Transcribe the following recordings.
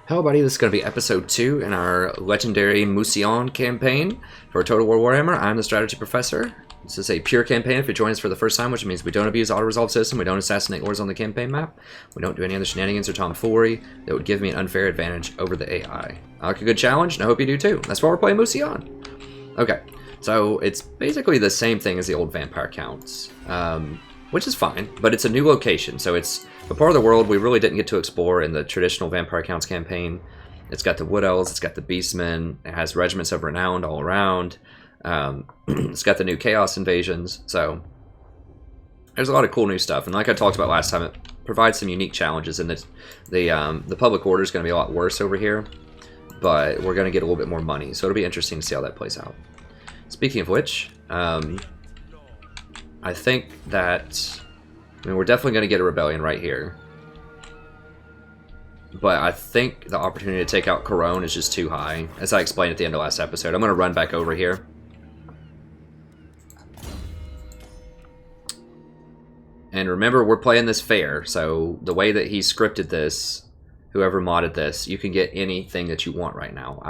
Hello buddy, this is going to be episode 2 in our legendary Mousillon campaign for Total War Warhammer. I'm the strategy professor. This is a pure campaign if you join us for the first time, which means we don't abuse auto-resolve system, we don't assassinate lords on the campaign map, we don't do any other shenanigans or tomfoolery that would give me an unfair advantage over the AI. I like a good challenge, and I hope you do too. That's why we're playing Mousillon. Okay, so it's basically the same thing as the old vampire counts, which is fine, but it's a new location, so it's a part of the world we really didn't get to explore in the traditional Vampire Counts campaign. It's got the Wood Elves, it's got the Beastmen, it has regiments of renown all around. It's got the new Chaos invasions, so there's a lot of cool new stuff. And like I talked about last time, it provides some unique challenges. And the public order is going to be a lot worse over here, but we're going to get a little bit more money, so it'll be interesting to see how that plays out. Speaking of which, I think that. I mean, we're definitely going to get a rebellion right here. But I think the opportunity to take out Corone is just too high. As I explained at the end of last episode, I'm going to run back over here. And remember, we're playing this fair, so the way that he scripted this, whoever modded this, you can get anything that you want right now.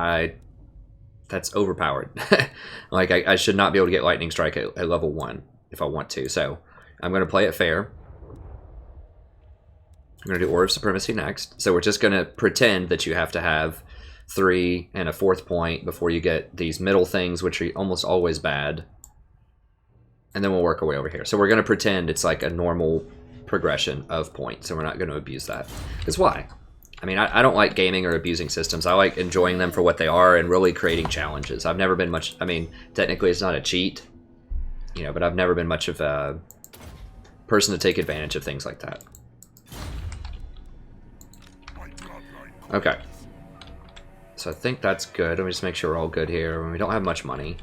That's overpowered. Like, I should not be able to get Lightning Strike at level 1 if I want to. So, I'm going to play it fair. I'm going to do Order of Supremacy next. So we're just going to pretend that you have to have 3 and a 4th point before you get these middle things, which are almost always bad. And then we'll work our way over here. So we're going to pretend it's like a normal progression of points, and we're not going to abuse that. Because why? I mean, I don't like gaming or abusing systems. I like enjoying them for what they are and really creating challenges. I've never been much... I mean, technically it's not a cheat, you know, but I've never been much of a person to take advantage of things like that. Okay, so I think that's good. Let me just make sure we're all good here. We don't have much money.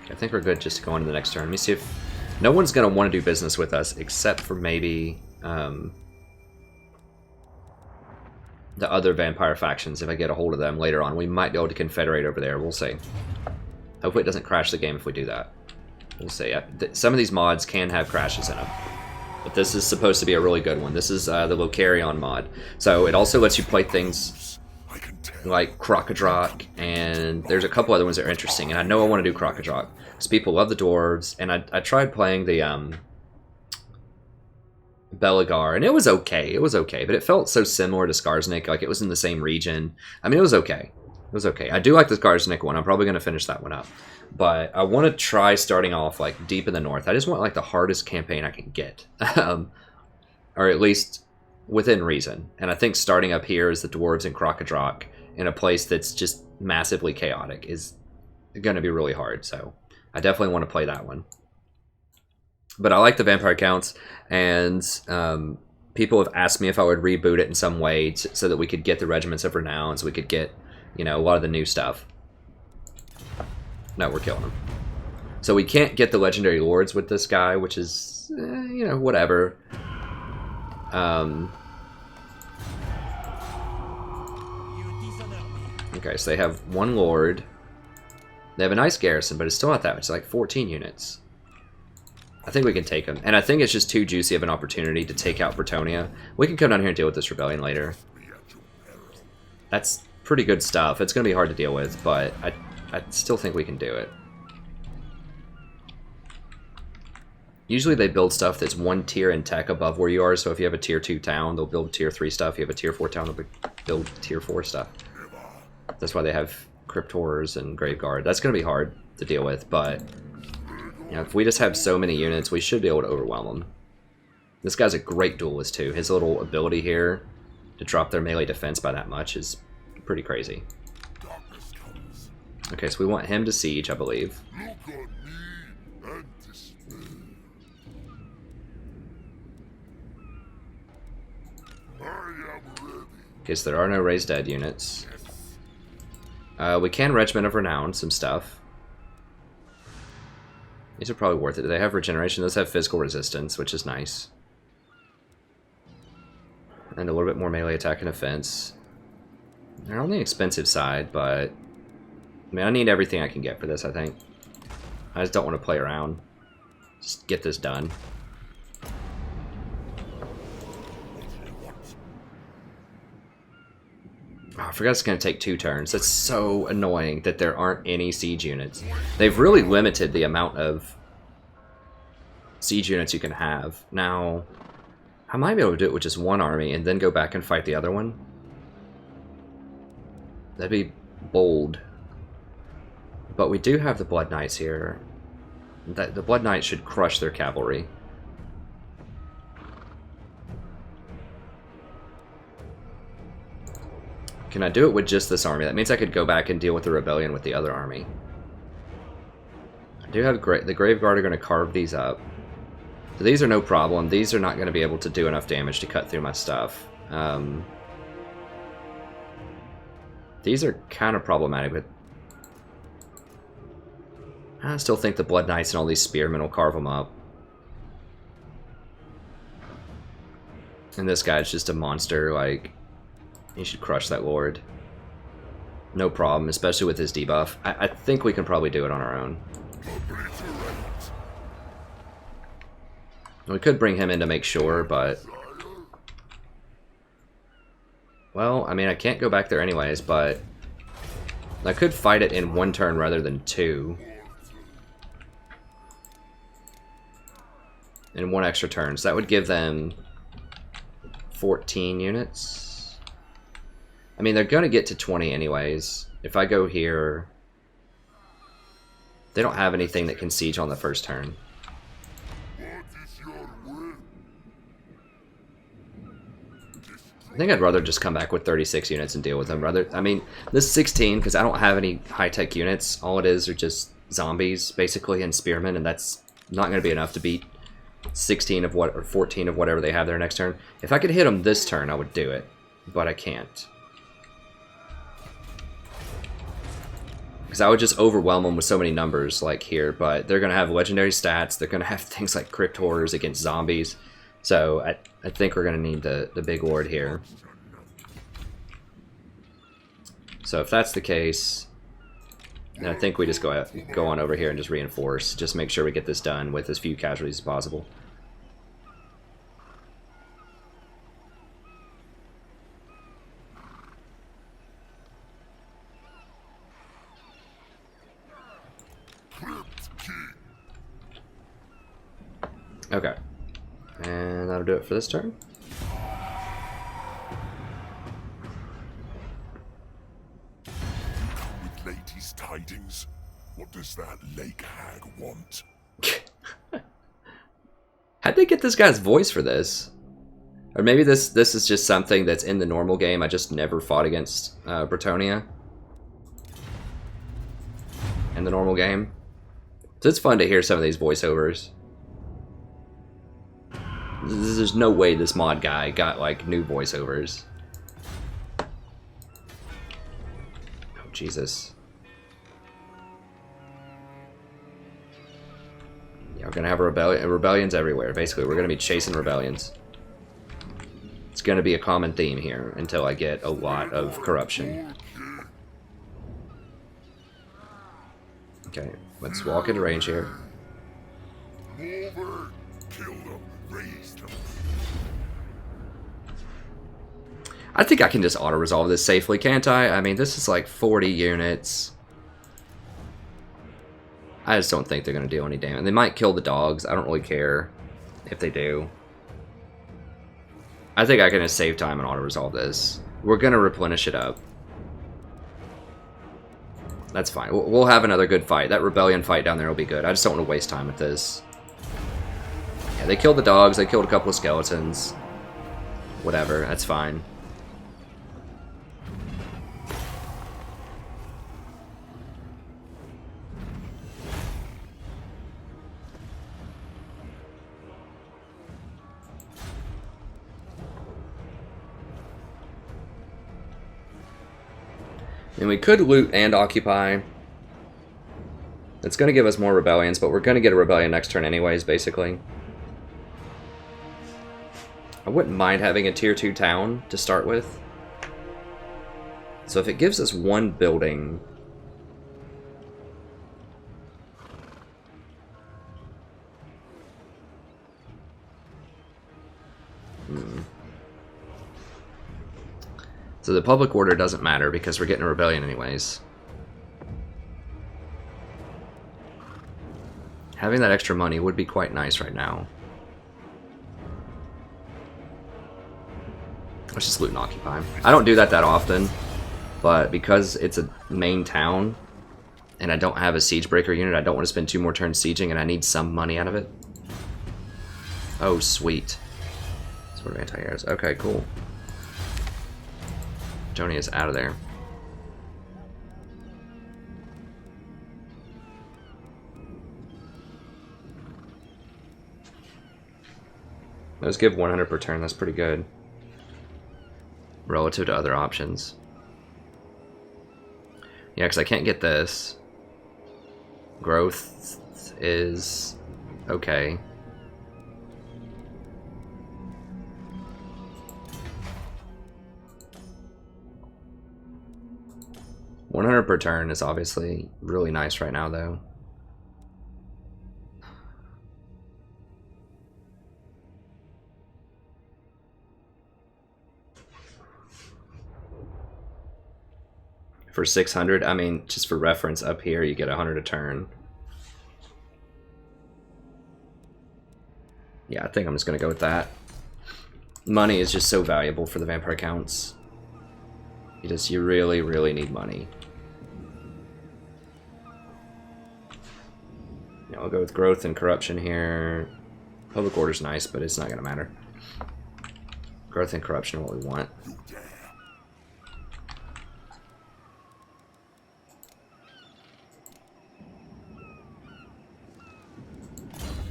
Okay, I think we're good just to go on to the next turn. Let me see if... No one's going to want to do business with us except for maybe the other vampire factions. If I get a hold of them later on, we might be able to confederate over there. We'll see. Hopefully it doesn't crash the game if we do that. We'll see. Some of these mods can have crashes in them. But this is supposed to be a really good one. This is the Locarion mod. So it also lets you play things like Crocodrock, and there's a couple other ones that are interesting. And I know I want to do Crocodrock, because people love the dwarves. And I tried playing the Belagar, and it was okay. It was okay, but it felt so similar to Skarsnik, like it was in the same region. I mean, it was okay. It was okay. I do like the Skarsnik one. I'm probably going to finish that one up. But I want to try starting off like deep in the north. I just want like the hardest campaign I can get. Or at least within reason. And I think starting up here as the dwarves and Crocodrock in a place that's just massively chaotic is going to be really hard. So I definitely want to play that one. But I like the Vampire Counts, and people have asked me if I would reboot it in some way so that we could get the Regiments of Renown, so we could get, you know, a lot of the new stuff. No, we're killing him. So we can't get the Legendary Lords with this guy, which is, you know, whatever. Okay, so they have 1 Lord. They have a nice garrison, but it's still not that much. It's like 14 units. I think we can take them. And I think it's just too juicy of an opportunity to take out Bretonnia. We can come down here and deal with this rebellion later. That's pretty good stuff. It's going to be hard to deal with, but I still think we can do it. Usually they build stuff that's 1 tier in tech above where you are, so if you have a tier 2 town, they'll build tier 3 stuff. If you have a tier 4 town, they'll build tier 4 stuff. That's why they have Crypt Horrors and Grave Guard. That's going to be hard to deal with, but you know, if we just have so many units, we should be able to overwhelm them. This guy's a great duelist too. His little ability here to drop their melee defense by that much is pretty crazy. Okay, so we want him to siege, I believe. Okay, so there are no raised dead units. We can Regiment of Renown some stuff. These are probably worth it. Do they have regeneration? Those have physical resistance, which is nice. And a little bit more melee attack and defense. They're on the expensive side, but I mean, I need everything I can get for this, I think. I just don't want to play around. Just get this done. Oh, I forgot it's going to take 2 turns. That's so annoying that there aren't any siege units. They've really limited the amount of siege units you can have. Now, I might be able to do it with just 1 army and then go back and fight the other one. That'd be bold. But we do have the Blood Knights here. The Blood Knights should crush their cavalry. Can I do it with just this army? That means I could go back and deal with the rebellion with the other army. I do have the Grave Guard are going to carve these up. So these are no problem. These are not going to be able to do enough damage to cut through my stuff. These are kind of problematic, but I still think the Blood Knights and all these spearmen will carve them up. And this guy's just a monster, like, he should crush that lord. No problem, especially with his debuff. I think we can probably do it on our own. We could bring him in to make sure, but... Well, I mean, I can't go back there anyways, but... I could fight it in 1 turn rather than 2. In 1 extra turn, so that would give them 14 units. I mean, they're going to get to 20 anyways. If I go here... They don't have anything that can siege on the first turn. I think I'd rather just come back with 36 units and deal with them. I mean, this 16, because I don't have any high-tech units. All it is are just zombies, basically, and spearmen, and that's not going to be enough to beat 16 of what, or 14 of whatever they have there next turn. If I could hit them this turn, I would do it, but I can't. Because I would just overwhelm them with so many numbers, like here, but they're going to have legendary stats. They're going to have things like Crypt Horrors against zombies. So I think we're going to need the big lord here. So if that's the case, then I think we just go on over here and just reinforce. Just make sure we get this done with as few casualties as possible. Okay. And that'll do it for this turn. You come with latest tidings. What does that lake hag want? How'd they get this guy's voice for this? Or maybe this is just something that's in the normal game. I just never fought against Bretonnia in the normal game. So it's fun to hear some of these voiceovers. There's no way this mod guy got, like, new voiceovers. Oh, Jesus. Yeah, we're gonna have rebellions everywhere. Basically, we're gonna be chasing rebellions. It's gonna be a common theme here until I get a lot of corruption. Okay, let's walk into range here. I think I can just auto-resolve this safely, can't I? I mean, this is like 40 units. I just don't think they're going to do any damage. They might kill the dogs. I don't really care if they do. I think I can just save time and auto-resolve this. We're going to replenish it up. That's fine. We'll have another good fight. That rebellion fight down there will be good. I just don't want to waste time with this. Yeah, they killed the dogs. They killed a couple of skeletons. Whatever. That's fine. And we could loot and occupy. It's going to give us more rebellions, but we're going to get a rebellion next turn anyways, basically. I wouldn't mind having a tier 2 town to start with. So if it gives us 1 building... So the public order doesn't matter because we're getting a rebellion anyways. Having that extra money would be quite nice right now. Let's just loot and occupy. I don't do that often, but because it's a main town and I don't have a siege breaker unit, I don't want to spend 2 more turns sieging and I need some money out of it. Oh, sweet. Sort of anti-airs. Okay, cool. Joni is out of there. Let's give 100 per turn. That's pretty good relative to other options. Yeah, because I can't get this. Growth is okay. $100 per turn is obviously really nice right now, though. For 600, I mean, just for reference, up here you get 100 a turn. Yeah, I think I'm just gonna go with that. Money is just so valuable for the vampire counts. You really, really need money. Yeah, I'll go with growth and corruption here. Public order's nice, but it's not gonna matter. Growth and corruption are what we want.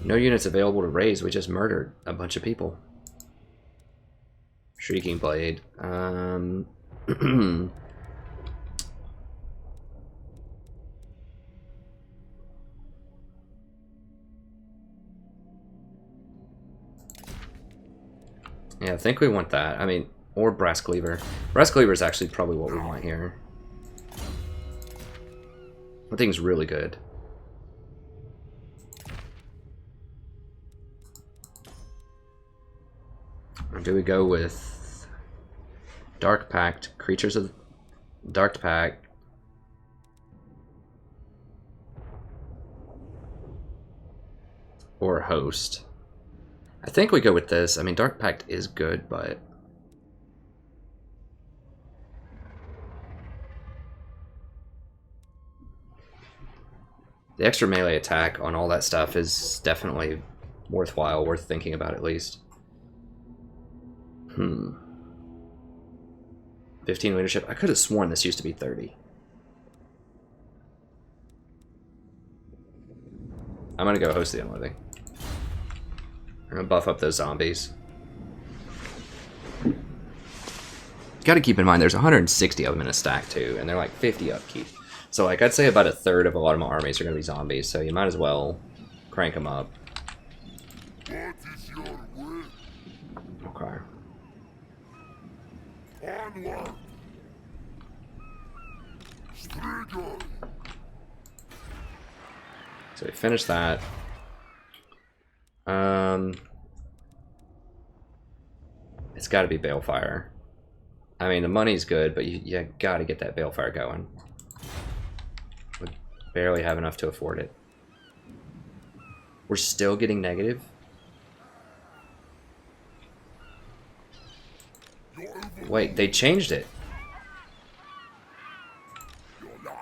No units available to raise. We just murdered a bunch of people. Shrieking Blade. Yeah, I think we want that. I mean, or Brass Cleaver. Brass Cleaver is actually probably what we want here. That thing's really good. Or do we go with Dark Pact, Creatures of Dark Pact, or Host? I think we go with this. I mean, Dark Pact is good, but the extra melee attack on all that stuff is definitely worthwhile, worth thinking about at least. 15 leadership. I could have sworn this used to be 30. I'm gonna go host the unloading. I'm gonna buff up those zombies. Gotta keep in mind there's 160 of them in a stack too, and they're like 50 upkeep. So like I'd say about a third of a lot of my armies are gonna be zombies, so you might as well crank them up. What is your will? Okay. Onward! Strigoi! So we finished that. It's got to be Balefire. I mean, the money's good, but you got to get that Balefire going. We barely have enough to afford it. We're still getting negative. Wait, they changed it.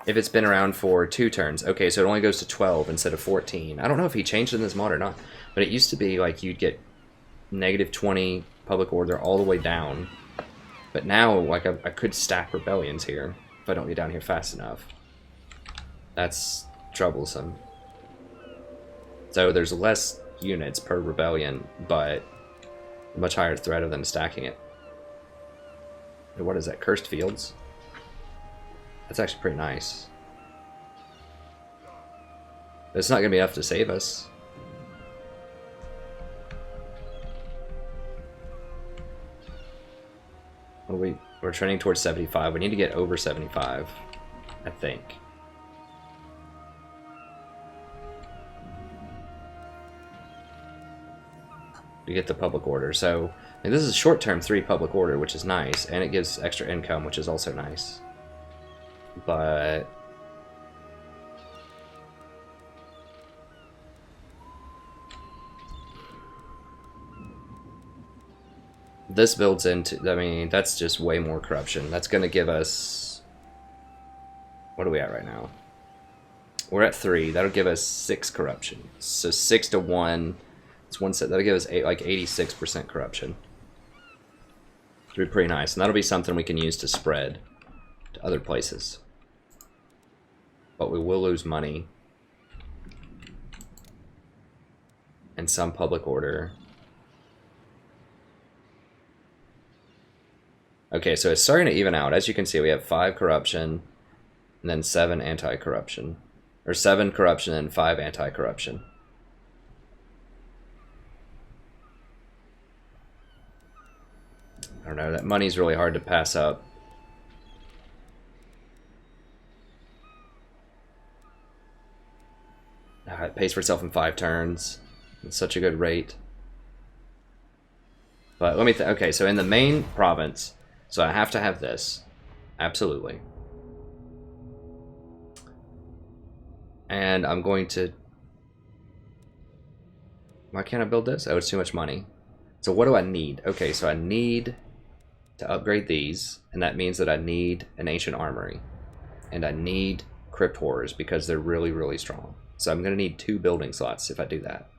If it's been around for 2 turns. Okay, so it only goes to 12 instead of 14. I don't know if he changed it in this mod or not, but it used to be like you'd get negative 20 public order all the way down. But now, like, I could stack rebellions here if I don't get down here fast enough. That's troublesome. So there's less units per rebellion, but much higher threat of them stacking it. What is that? Cursed Fields? That's actually pretty nice. But it's not going to be enough to save us. We're trending towards 75. We need to get over 75, I think. to get the public order. So and this is short-term 3 public order, which is nice, and it gives extra income, which is also nice. But this builds into, I mean, that's just way more corruption. That's going to give us, what are we at right now? We're at 3. That'll give us 6 corruption. So 6 to 1. It's one set. That'll give us like 86% corruption. It'll be pretty nice. And that'll be something we can use to spread to other places. But we will lose money. And some public order. Okay, so it's starting to even out. As you can see, we have 5 corruption. And then 7 anti-corruption. Or 7 corruption and 5 anti-corruption. I don't know, that money's really hard to pass up. It pays for itself in 5 turns. It's such a good rate. But let me okay, so in the main province, so I have to have this. Absolutely. And I'm going to... Why can't I build this? Oh, it's too much money. So what do I need? Okay, so I need to upgrade these, and that means that I need an ancient armory. And I need crypt horrors because they're really, really strong. So I'm going to need 2 building slots if I do that.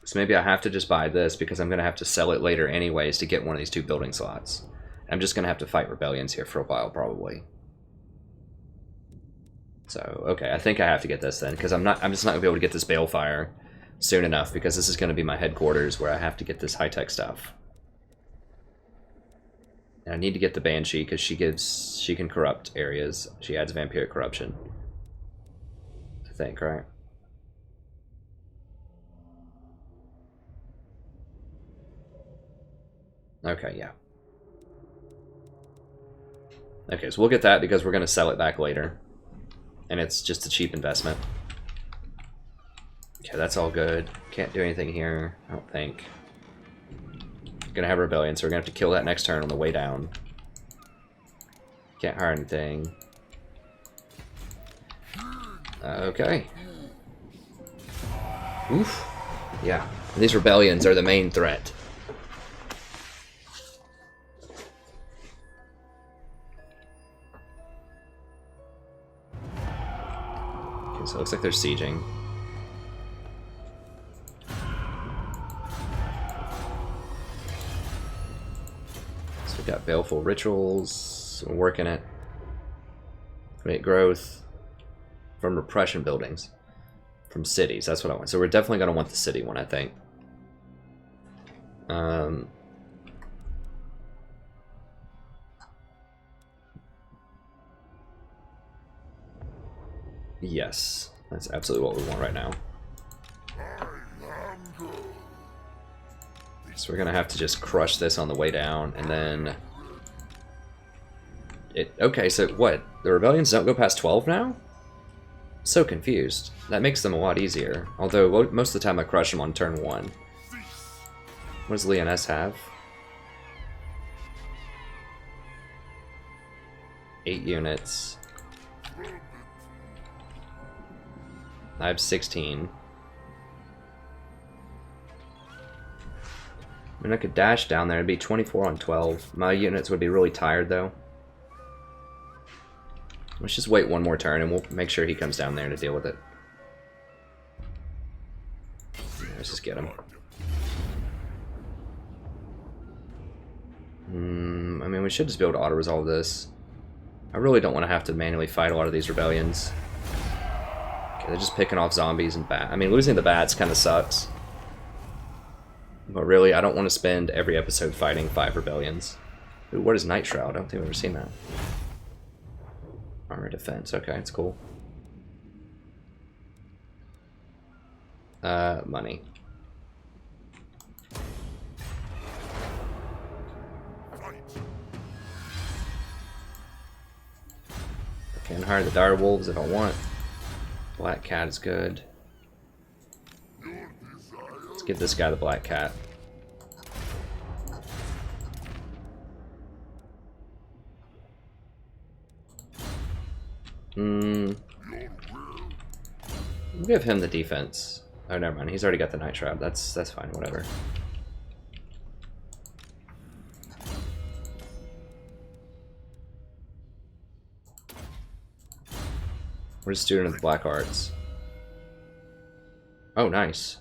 So maybe I have to just buy this because I'm going to have to sell it later anyways to get one of these 2 building slots. I'm just going to have to fight rebellions here for a while probably. So, okay, I think I have to get this then because I'm just not going to be able to get this Balefire soon enough because this is going to be my headquarters where I have to get this high-tech stuff. And I need to get the Banshee because she can corrupt areas. She adds vampiric corruption. I think, right? Okay, yeah. Okay, so we'll get that because we're going to sell it back later. And it's just a cheap investment. Okay, that's all good. Can't do anything here, I don't think. Gonna have rebellion, so we're gonna have to kill that next turn on the way down. Can't hire anything. Okay. Oof. Yeah, these rebellions are the main threat. Okay, so it looks like they're sieging. So we've got baleful rituals, we're working it. Create growth from repression buildings. From cities, that's what I want. So we're definitely going to want the city one, I think. Yes, that's absolutely what we want right now. So we're going to have to just crush this on the way down, and then... Okay, so what? The rebellions don't go past 12 now? So confused. That makes them a lot easier. Although, most of the time I crush them on turn 1. What does Leoness have? 8 units. I have 16. I mean, I could dash down there. It'd be 24 on 12. My units would be really tired, though. Let's just wait one more turn, and we'll make sure he comes down there to deal with it. Let's just get him. I mean, we should just be able to auto-resolve this. I really don't want to have to manually fight a lot of these rebellions. Okay, they're just picking off zombies and bats. I mean, losing the bats kind of sucks. But really, I don't want to spend every episode fighting 5 rebellions. Ooh, what is Night Shroud? I don't think I've ever seen that. Armor defense, okay, it's cool. Money. Okay, and hire the dire wolves if I want. Black cat is good. Let's give this guy the black cat. We'll give him the defense. Oh, never mind. He's already got the night trap. That's fine. Whatever. We're a student of the black arts. Oh, nice.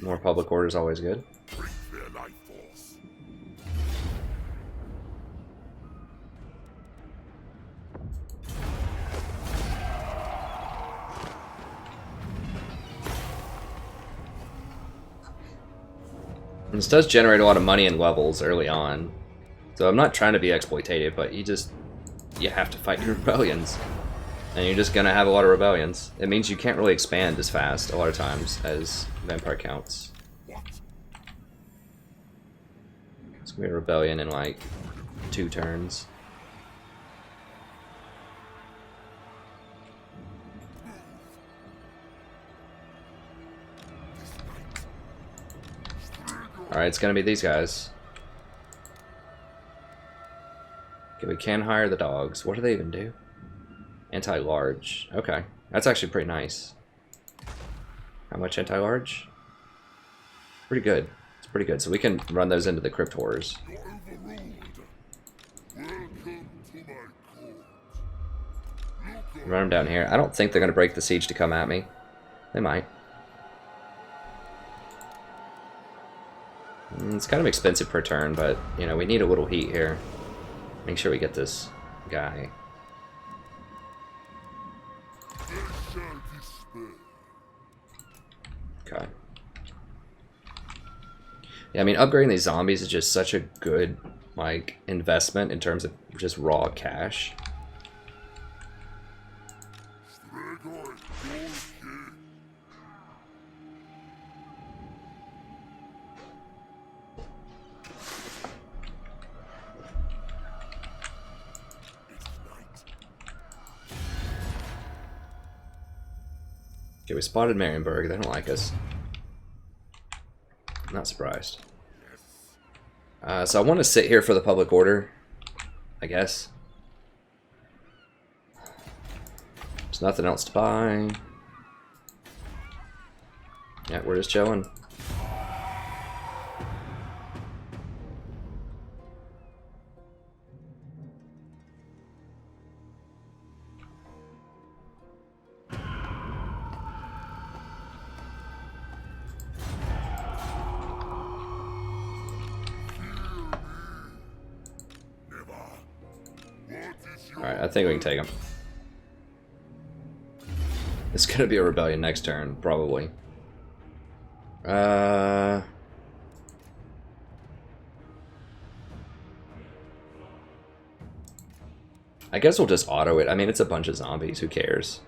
More public order is always good. And this does generate a lot of money and levels early on. So I'm not trying to be exploitative, but you have to fight your rebellions. And you're just gonna have a lot of rebellions. It means you can't really expand as fast a lot of times as vampire counts. It's gonna be a rebellion in like 2 turns. Alright, it's gonna be these guys. Okay, we can hire the dogs. What do they even do? Anti-large. Okay, that's actually pretty nice. How much anti-large? Pretty good. It's pretty good. So we can run those into the crypt horrors. Run them down here. I don't think they're gonna break the siege to come at me. They might. It's kind of expensive per turn, but you know we need a little heat here. Make sure we get this guy. Okay. Yeah, I mean upgrading these zombies is just such a good like investment in terms of just raw cash. Okay, we spotted Marienburg. They don't like us. Not surprised. So I want to sit here for the public order, I guess. There's nothing else to buy. Yeah, we're just chilling. Alright, I think we can take him. It's gonna be a rebellion next turn, probably. I guess we'll just auto it. I mean, it's a bunch of zombies. Who cares?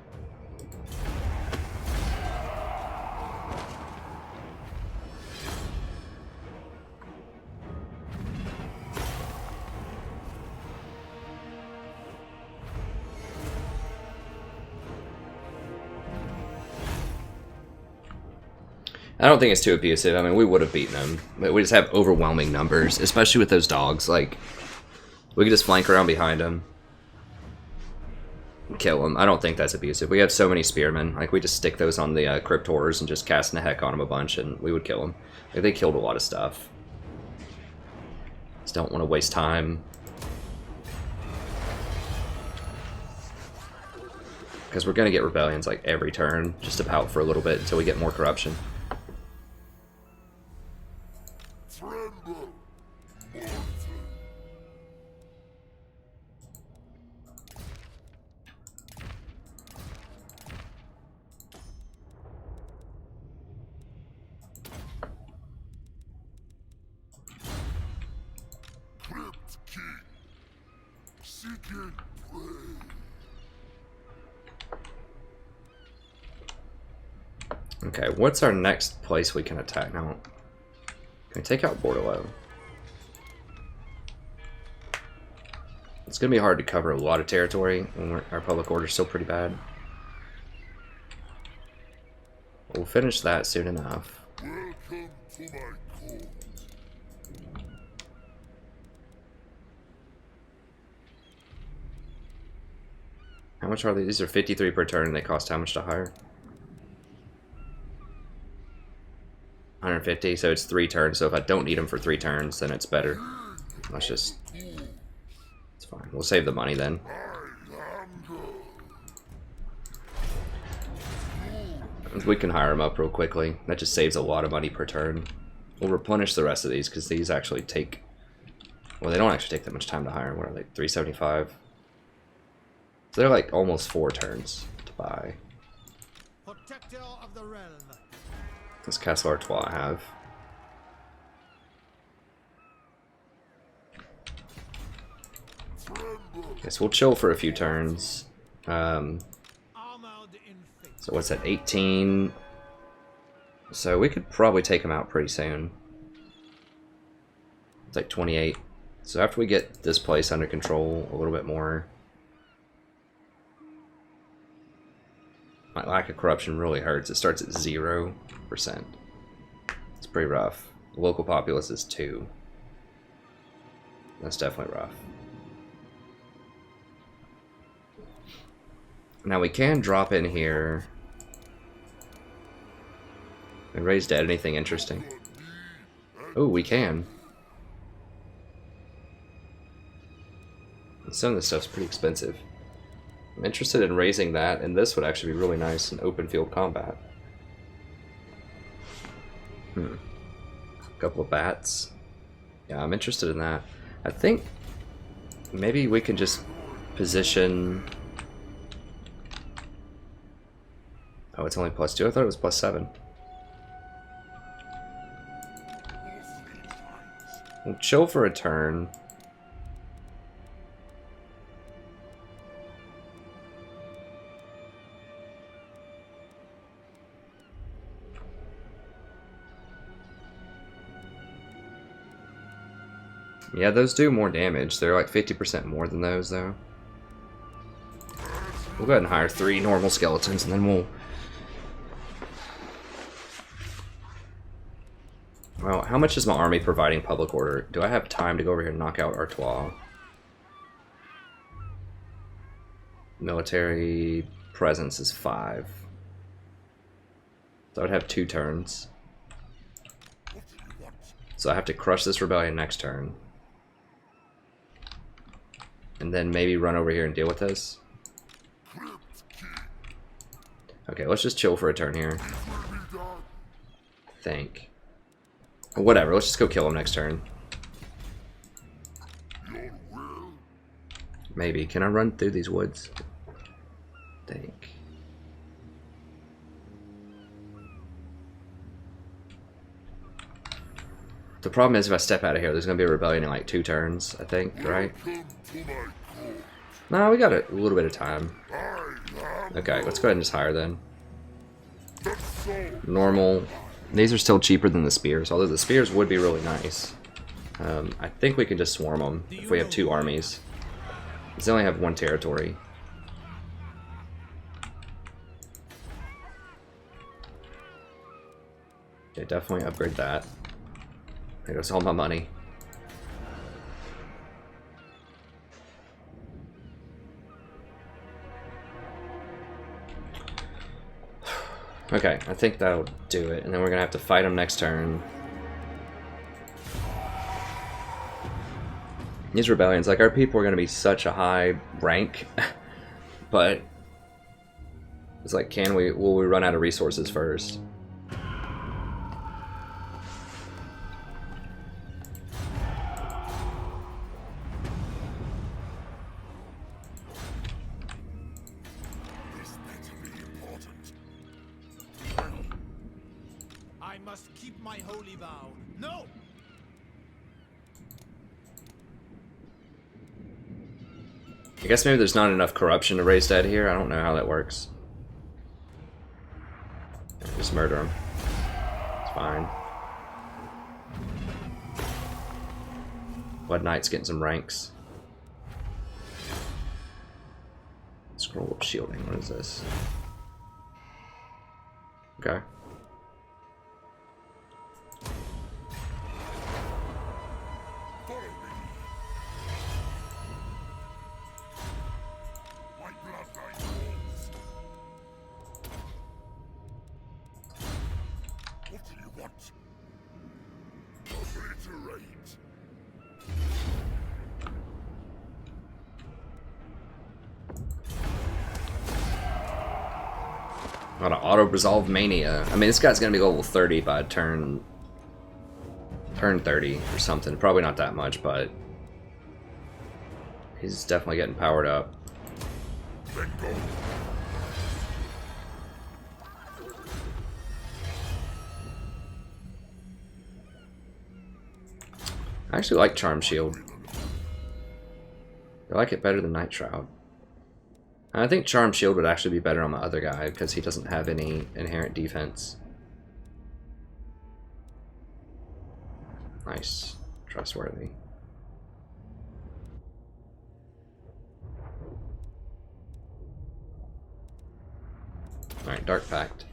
I don't think it's too abusive. I mean, we would have beaten them, but we just have overwhelming numbers, especially with those dogs. Like, we could just flank around behind them, kill them. I don't think that's abusive. We have so many spearmen. Like, we just stick those on the crypt horrors and just cast the heck on them a bunch, and we would kill them. Like, they killed a lot of stuff. Just don't want to waste time. Because we're going to get rebellions, like, every turn, just to pout for a little bit until we get more corruption. Okay, what's our next place we can attack now? Can we take out Bordello? It's going to be hard to cover a lot of territory when our public order is still pretty bad. We'll finish that soon enough. Welcome to my court. How much are these? These are 53 per turn, and they cost how much to hire? 150, so it's 3 turns. So if I don't need them for 3 turns, then it's better. Let's just... It's fine. We'll save the money then. We can hire them up real quickly. That just saves a lot of money per turn. We'll replenish the rest of these, because these actually take... Well, they don't actually take that much time to hire. What are they? 375? So they're like almost 4 turns to buy. Protector of the realm. This Castle Artois I have. Guess we'll chill for a few turns. So what's that, 18? So we could probably take them out pretty soon. It's like 28. So after we get this place under control a little bit more. My lack of corruption really hurts. It starts at 0%. It's pretty rough. The local populace is 2. That's definitely rough. Now we can drop in here and raise dead. Anything interesting? Oh, we can. And some of this stuff's pretty expensive. I'm interested in raising that, and this would actually be really nice in open field combat. A couple of bats. Yeah, I'm interested in that. I think maybe we can just position... Oh, it's only +2. I thought it was +7. We'll chill for a turn. Yeah, those do more damage. They're like 50% more than those, though. We'll go ahead and hire 3 normal skeletons, and then we'll... Well, how much is my army providing public order? Do I have time to go over here and knock out Artois? Military presence is 5. So I would have 2 turns. So I have to crush this rebellion next turn. And then maybe run over here and deal with this. Okay, let's just chill for a turn here. I think. Whatever, let's just go kill him next turn. Maybe. Can I run through these woods? I think. The problem is if I step out of here, there's going to be a rebellion in like 2 turns, I think, right? No, we got a little bit of time. Okay, let's go ahead and just hire then. Normal. These are still cheaper than the spears, although the spears would be really nice. I think we can just swarm them if we have 2 armies. Because they only have 1 territory. Okay, definitely upgrade that. There goes all my money. Okay, I think that'll do it, and then we're gonna have to fight them next turn. These rebellions, like, our people are gonna be such a high rank, but it's like, will we run out of resources first? I must keep my holy vow. No! I guess maybe there's not enough corruption to raise dead here. I don't know how that works. Just murder him. It's fine. Blood Knight's getting some ranks. Scroll of shielding. What is this? Okay. Follow me. My bloodline calls. What do you want? Obliterate. A lot of auto-resolve mania. I mean, this guy's gonna be level 30 by turn 30 or something. Probably not that much, but he's definitely getting powered up. Then go. I actually like Charm Shield. I like it better than Night Shroud. I think Charm Shield would actually be better on my other guy because he doesn't have any inherent defense. Nice. Trustworthy. Alright, Dark Pact.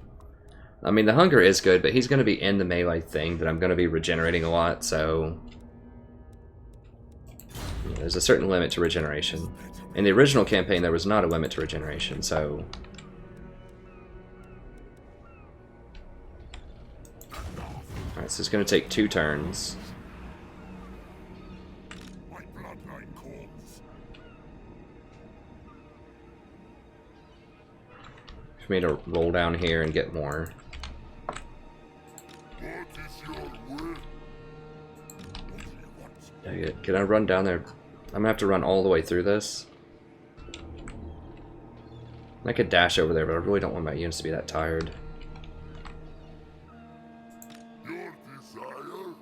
I mean, the Hunger is good, but he's going to be in the melee thing that I'm going to be regenerating a lot, so... yeah, there's a certain limit to regeneration. In the original campaign, there was not a limit to regeneration, so... Alright, so it's going to take 2 turns. My bloodline calls. For me to roll down here and get more. What is your will? What do you want? Dang it. Can I run down there? I'm going to have to run all the way through this. I could dash over there, but I really don't want my units to be that tired. Your desire?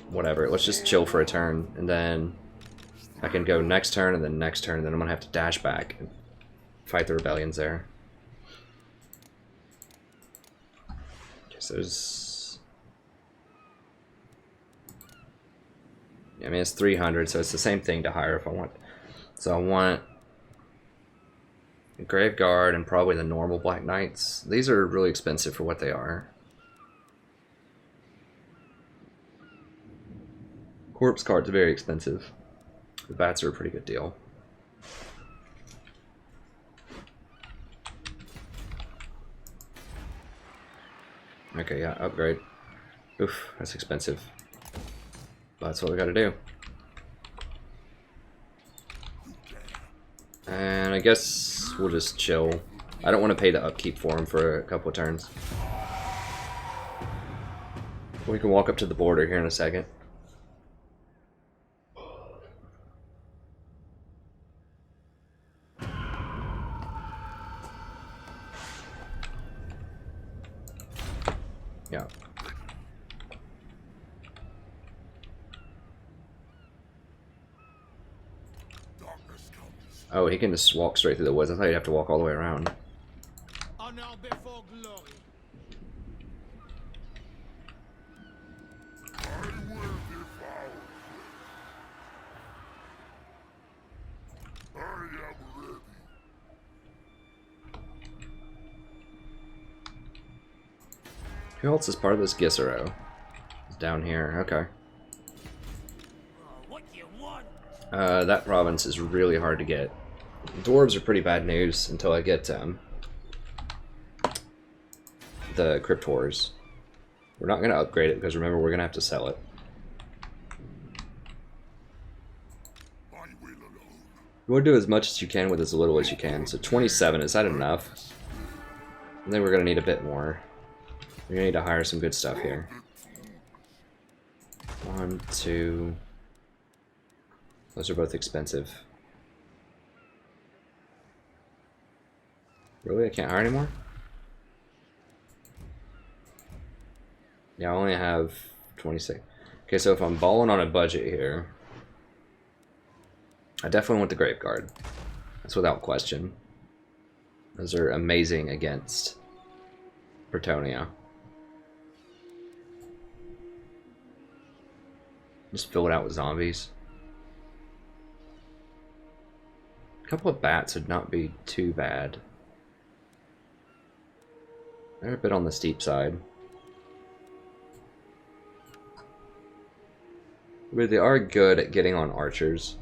Whatever, let's just chill for a turn, and then I can go next turn, and then next turn, and then I'm gonna have to dash back and fight the rebellions there. Okay, so there's... yeah, I mean, it's 300, so it's the same thing to hire if I want. So I want Grave Guard and probably the normal Black Knights. These are really expensive for what they are. Corpse Guard's very expensive. The bats are a pretty good deal. Okay, yeah, upgrade. Oof, that's expensive. But that's what we gotta do. And I guess we'll just chill. I don't want to pay the upkeep for him for a couple of turns. We can walk up to the border here in a second. Yeah. Darkness comes. Oh, he can just walk straight through the woods. I thought you'd have to walk all the way around. Honor before glory. I will devour. I am ready. Who else is part of this Gissero? It's down here. Okay. What you want? That province is really hard to get. Dwarves are pretty bad news until I get the Crypt Horrors. We're not going to upgrade it because remember we're going to have to sell it. My will alone. You want to do as much as you can with as little as you can. So 27, is that enough? And then we're going to need a bit more. We're going to need to hire some good stuff here. 1, 2... Those are both expensive. Really? I can't hire anymore? Yeah, I only have 26. Okay, so if I'm balling on a budget here, I definitely want the Grave Guard. That's without question. Those are amazing against Bretonnia. Just fill it out with zombies. couple of bats would not be too bad. They're a bit on the steep side. But they are good at getting on archers.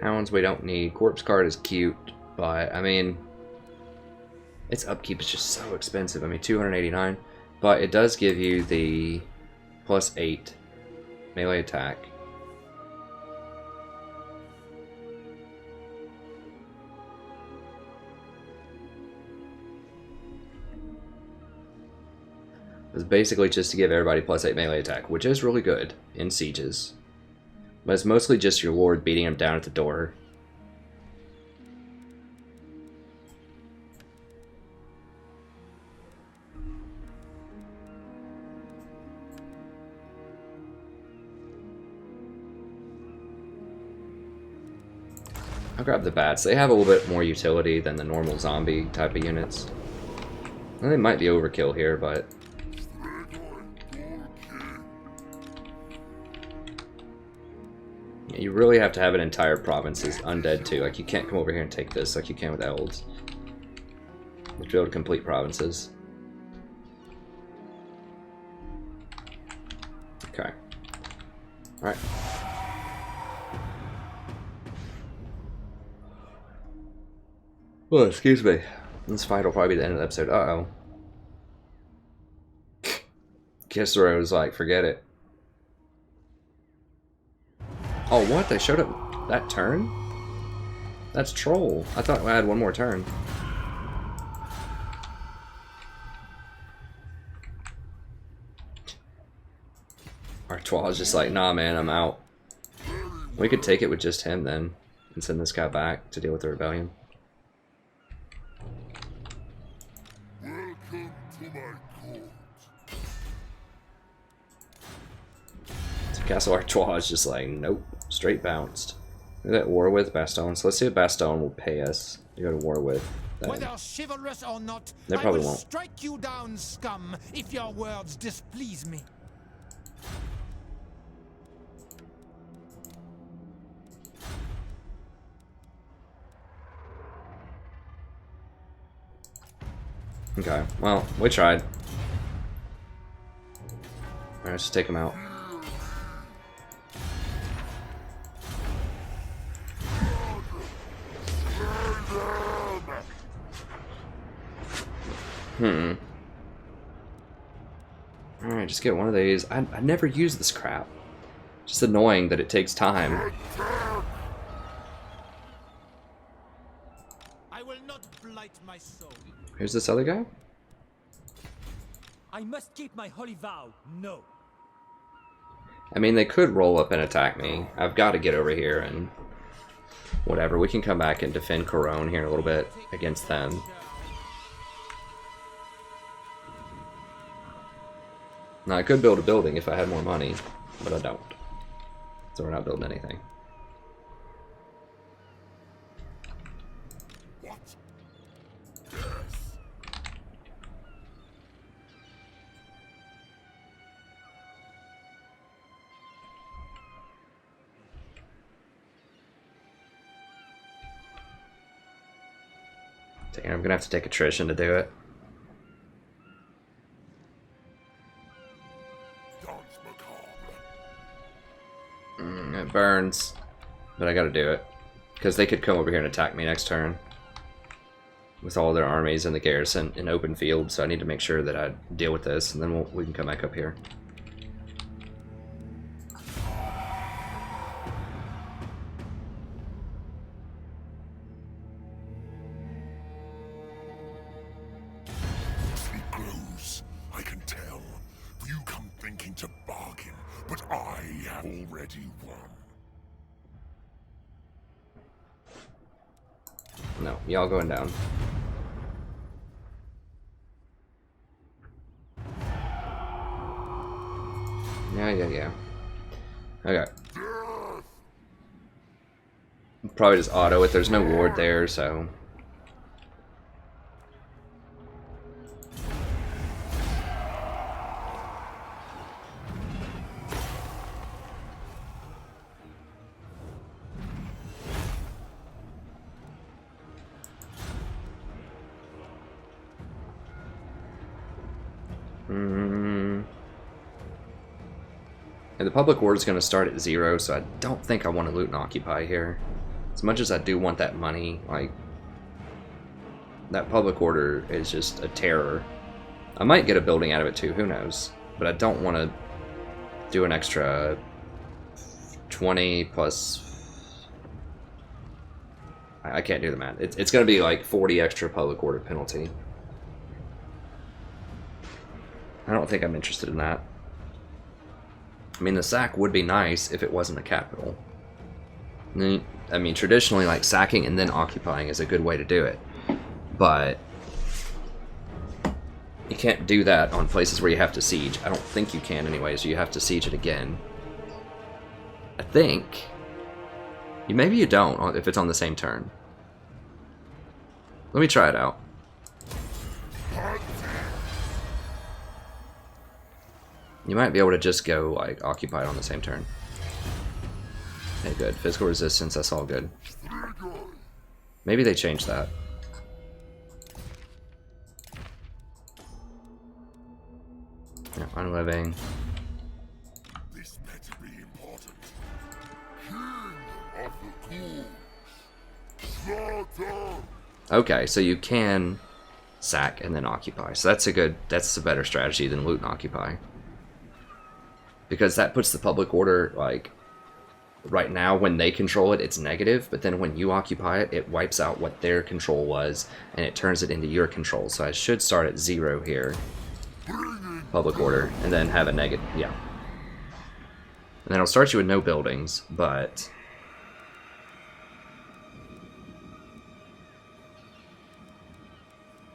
Hounds we don't need. Corpse Guard is cute, but I mean, its upkeep is just so expensive. I mean, 289, but it does give you the +8 melee attack. It's basically just to give everybody +8 melee attack, which is really good in sieges. But it's mostly just your lord beating him down at the door. I'll grab the bats. They have a little bit more utility than the normal zombie type of units. And they might be overkill here, but you really have to have an entire province as undead too. Like, you can't come over here and take this like you can with elves. You have to be able to complete provinces. Okay. Alright. Oh, excuse me. This fight will probably be the end of the episode. Uh-oh. Kissero was like, forget it. Oh, what? They showed up that turn? That's troll. I thought I had one more turn. Artois is just like, nah, man, I'm out. We could take it with just him then and send this guy back to deal with the rebellion. Welcome to my court. So Castle Artois is just like, nope, straight bounced. Look at that war with Baston. So let's see if Baston will pay us to go to war with them. Whether chivalrous or not, They I probably will won't. strike you down, scum, if your words displease me. Okay, well, we tried. Alright, let's just take him out. Alright, just get one of these. I never use this crap. Just annoying that it takes time. I will not blight my soul. Here's this other guy? I must keep my holy vow. No. I mean, they could roll up and attack me. I've got to get over here and whatever. We can come back and defend Corone here in a little bit against them. Now, I could build a building if I had more money, but I don't. So we're not building anything. What? Yes. Dang, I'm gonna have to take attrition to do it. Dance macabre. It burns, but I gotta do it. Because they could come over here and attack me next turn. With all their armies and the garrison in open field, so I need to make sure that I deal with this, and then we can come back up here. It grows. I can tell. You come thinking to bargain, but I have already won. No, y'all going down. Yeah. Okay. Probably just auto it. There's no ward there, so. And the public order is going to start at 0, so I don't think I want to loot and occupy here. As much as I do want that money, like, that public order is just a terror. I might get a building out of it too, who knows? But I don't want to do an extra 20 plus... I can't do the math. It's going to be like 40 extra public order penalty. I don't think I'm interested in that. I mean, the sack would be nice if it wasn't a capital. I mean, traditionally, like, sacking and then occupying is a good way to do it. But you can't do that on places where you have to siege. I don't think you can anyway, so you have to siege it again. I think. Maybe you don't if it's on the same turn. Let me try it out. You might be able to just go, like, occupy it on the same turn. Okay, good. Physical resistance, that's all good. Maybe they changed that. Yeah, unliving. This better be important. King of the Ghouls. Slaughter! Okay, so you can sack and then occupy. So that's a better strategy than loot and occupy. Because that puts the public order, like, right now when they control it, it's negative, but then when you occupy it, it wipes out what their control was, and it turns it into your control. So I should start at 0 here. Public order, and then have a negative, yeah. And then it'll start you with no buildings, but...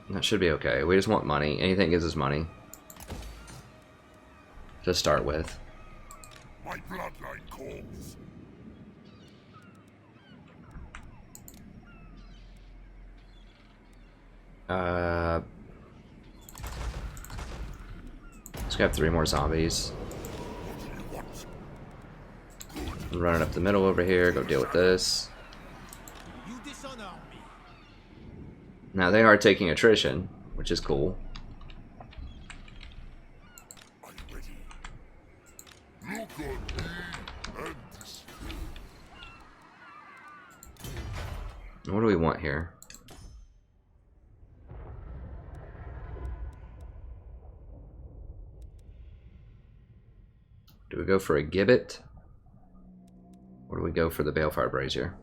that should be okay. We just want money. Anything gives us money. To start with. My bloodline calls. Let's grab 3 more zombies. Run it up the middle over here, go deal with this. You dishonor me. Now they are taking attrition, which is cool. Are you ready? Look on me and despair. What do we want here? Do we go for a gibbet? Or do we go for the Balefire Brazier?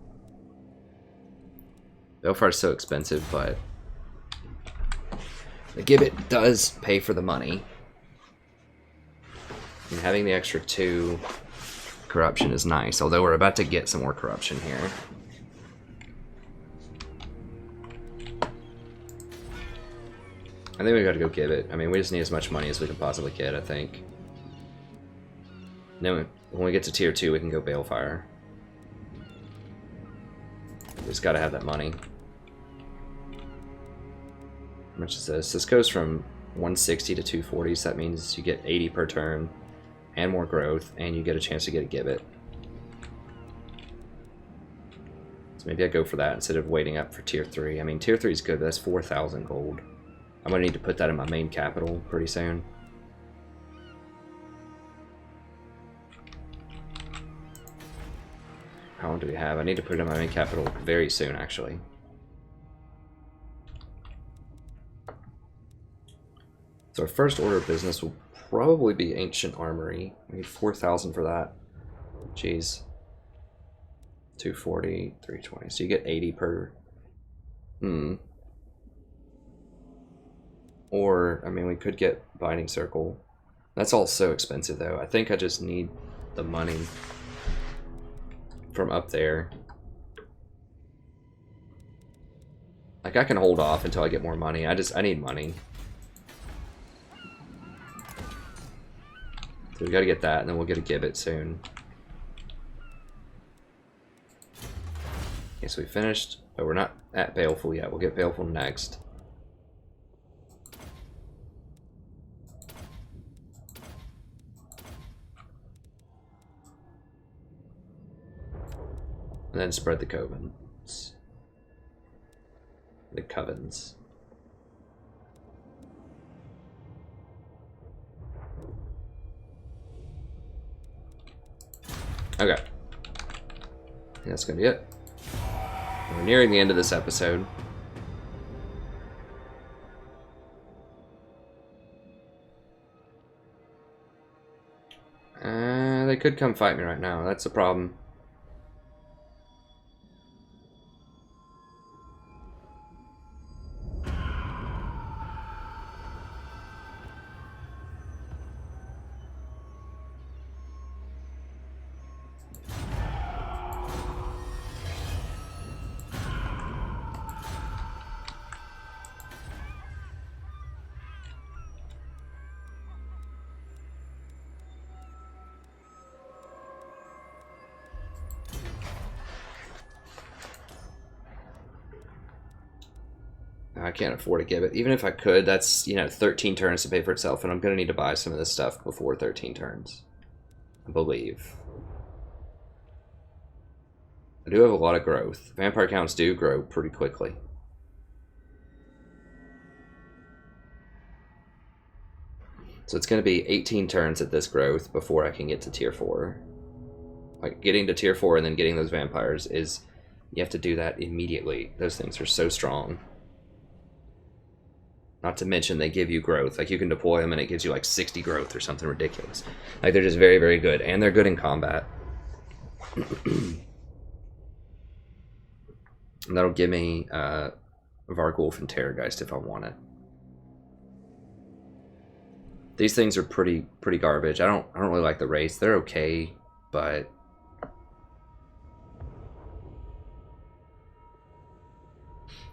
Balefire's so expensive, but the gibbet does pay for the money. And having the extra 2 corruption is nice, although we're about to get some more corruption here. I think we gotta go gibbet. I mean, we just need as much money as we can possibly get, I think. Then when we get to tier 2, we can go Balefire. We just gotta have that money. How much is this? This goes from 160 to 240, so that means you get 80 per turn, and more growth, and you get a chance to get a gibbet. So maybe I go for that instead of waiting up for tier 3. I mean, tier 3 is good, but that's 4,000 gold. I'm gonna need to put that in my main capital pretty soon. How long do we have? I need to put it in my main capital very soon, actually. So our first order of business will probably be Ancient Armory. We need 4,000 for that. Jeez. 240, 320. So you get 80 per... Or, I mean, we could get Binding Circle. That's all so expensive, though. I think I just need the money from up there. Like, I can hold off until I get more money. I need money. So we gotta get that, and then we'll get a gibbet soon. Okay, so we finished, but we're not at Baleful yet. We'll get Baleful next. And then spread the covens. The covens. Okay. That's gonna be it. We're nearing the end of this episode. They could come fight me right now. That's the problem. I can't afford to give it. Even if I could, that's, you know, 13 turns to pay for itself, and I'm going to need to buy some of this stuff before 13 turns. I believe. I do have a lot of growth. Vampire counts do grow pretty quickly. So it's going to be 18 turns at this growth before I can get to tier 4. Like, getting to tier 4 and then getting those vampires is... You have to do that immediately. Those things are so strong. Not to mention they give you growth. Like, you can deploy them and it gives you like 60 growth or something ridiculous. Like, they're just very, very good. And they're good in combat. And that'll give me Vargulf and Terrorgeist if I want it. These things are pretty garbage. I don't really like the race. They're okay, but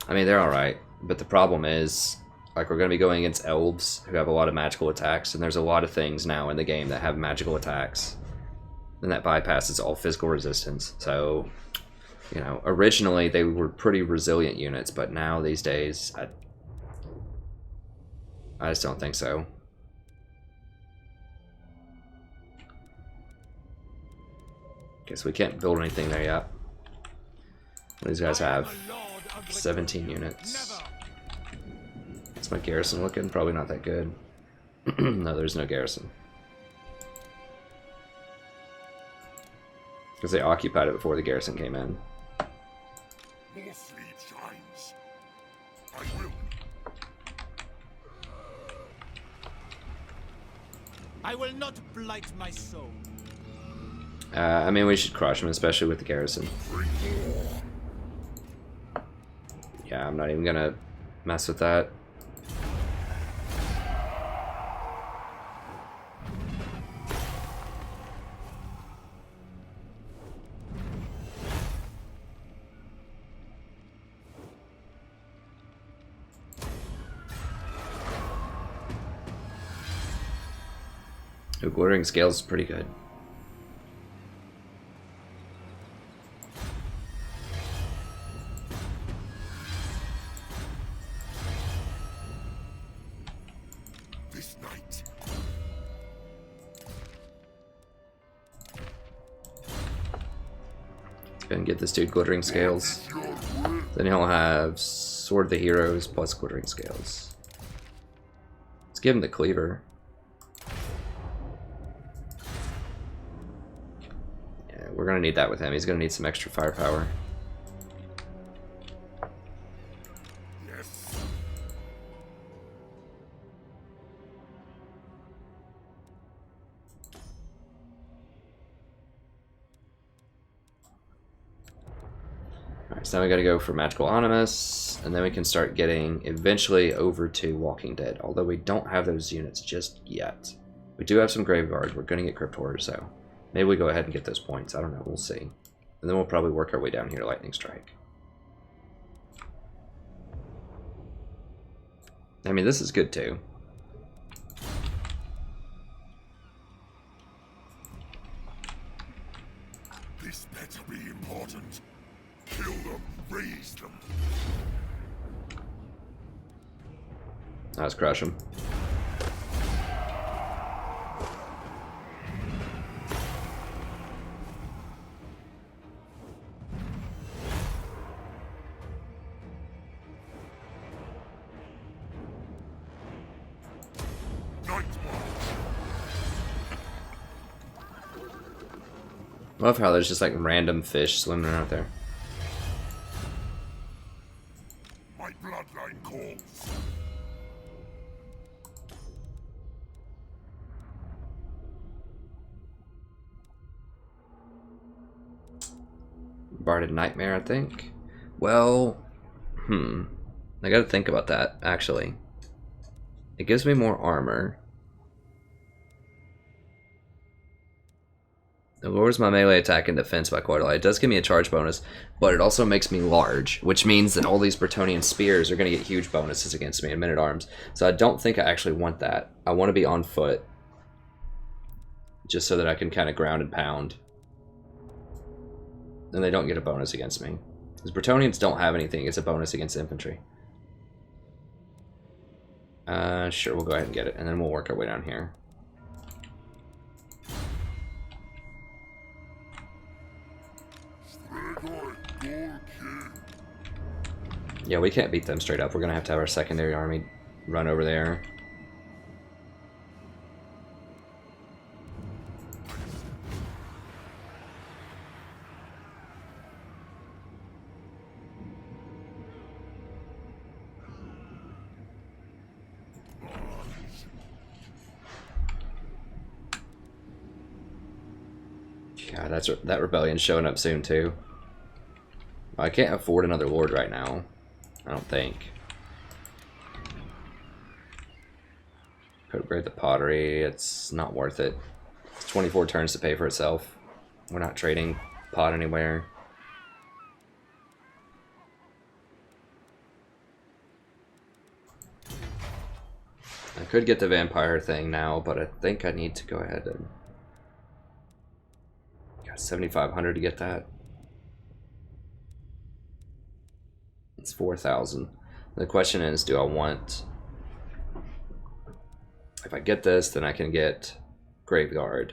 I mean, they're alright. But the problem is, like, we're going to be going against elves who have a lot of magical attacks, and there's a lot of things now in the game that have magical attacks. And that bypasses all physical resistance. So, you know, originally they were pretty resilient units, but now these days, I just don't think so. Okay, so we can't build anything there yet. These guys have 17 units. What's my garrison looking? Probably not that good. No, there's no garrison. Because they occupied it before the garrison came in. More fleet shines. I will. I will not blight my soul. I mean, we should crush them, especially with the garrison. Yeah, I'm not even gonna mess with that. Ooh, glittering scales is pretty good. This night. Let's go and get this dude glittering scales. Then he'll have Sword of the Heroes plus glittering scales. Let's give him the cleaver. We're gonna need that with him. He's gonna need some extra firepower. Yes. Alright, so now we gotta go for Magical Animus, and then we can start getting eventually over to Walking Dead, although we don't have those units just yet. We do have some Graveguard. We're gonna get Crypt Horrors, so maybe we go ahead and get those points. I don't know. We'll see. And then we'll probably work our way down here to Lightning Strike. I mean, this is good too. This better be important. Kill them, raise them. Let's crush him. I love how there's just like random fish swimming out there. My bloodline calls. Barded Nightmare, I think. Well, I gotta think about that, actually. It gives me more armor. It lowers my melee attack and defense by quite a lot. It does give me a charge bonus, but it also makes me large, which means that all these Bretonnian spears are going to get huge bonuses against me in men-at-arms. So I don't think I actually want that. I want to be on foot, just so that I can kind of ground and pound. And they don't get a bonus against me. Because Bretonnians don't have anything. It's a bonus against infantry. Sure, we'll go ahead and get it, and then we'll work our way down here. Yeah, we can't beat them straight up. We're gonna have our secondary army run over there. God, that rebellion's showing up soon too. I can't afford another lord right now. I don't think. Could upgrade the pottery. It's not worth it. It's 24 turns to pay for itself. We're not trading pot anywhere. I could get the vampire thing now, but I think I need to go ahead and... Got 7,500 to get that. It's 4,000. The question is, do I want... If I get this, then I can get Graveguard,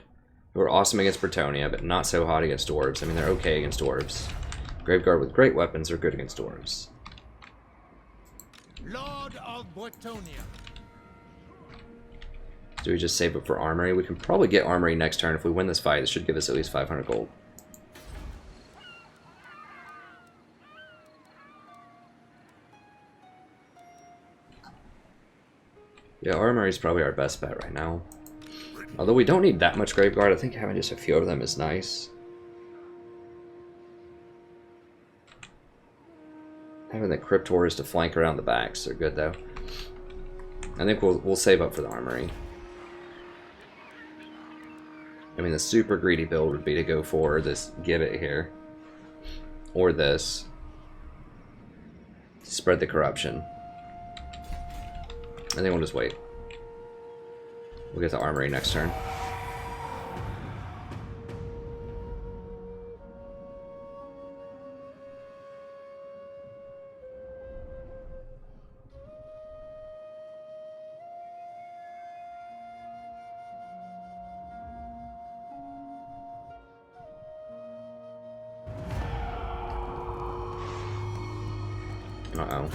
who are awesome against Bretonnia, but not so hot against dwarves. I mean, they're okay against dwarves. Graveguard with great weapons are good against dwarves. Lord of Bretonnia. Do we just save it for armory? We can probably get armory next turn. If we win this fight, it should give us at least 500 gold. Yeah, armory is probably our best bet right now. Although we don't need that much Graveguard, I think having just a few of them is nice. Having the Cryptors to flank around the backs are good though. I think we'll save up for the armory. I mean, the super greedy build would be to go for this Gibbet here. Or this. Spread the corruption. I think we'll just wait. We'll get the armory next turn. Uh-oh.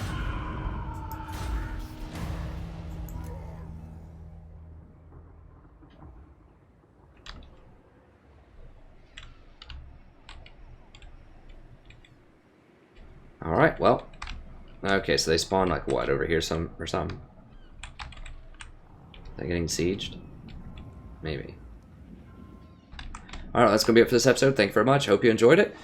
Alright, well. Okay, so they spawn like what, over here or something? They're getting sieged? Maybe. Alright, that's going to be it for this episode. Thank you very much. Hope you enjoyed it.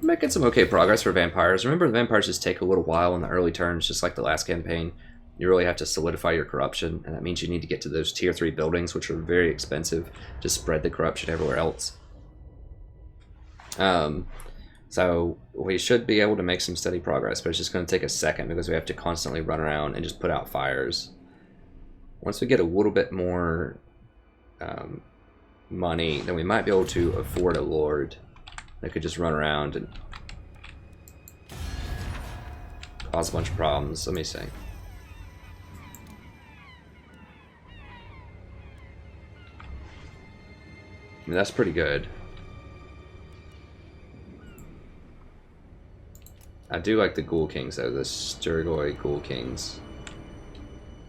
Making some okay progress for vampires. Remember, the vampires just take a little while in the early turns, just like the last campaign. You really have to solidify your corruption, and that means you need to get to those tier 3 buildings, which are very expensive to spread the corruption everywhere else. So we should be able to make some steady progress, but it's just going to take a second because we have to constantly run around and just put out fires. Once we get a little bit more money, then we might be able to afford a lord that could just run around and cause a bunch of problems. Let me see. I mean, that's pretty good. I do like the Ghoul Kings though, the Sturgoy Ghoul Kings.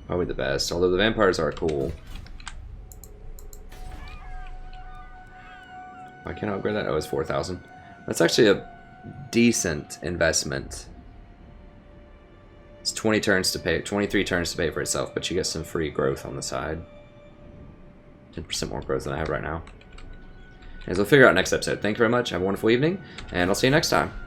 Probably the best, although the vampires are cool. I can't upgrade that. Oh, it's 4,000. That's actually a decent investment. It's 20 turns to pay, 23 turns to pay for itself, but you get some free growth on the side. 10% more growth than I have right now. As we'll figure out next episode. Thank you very much. Have a wonderful evening, and I'll see you next time.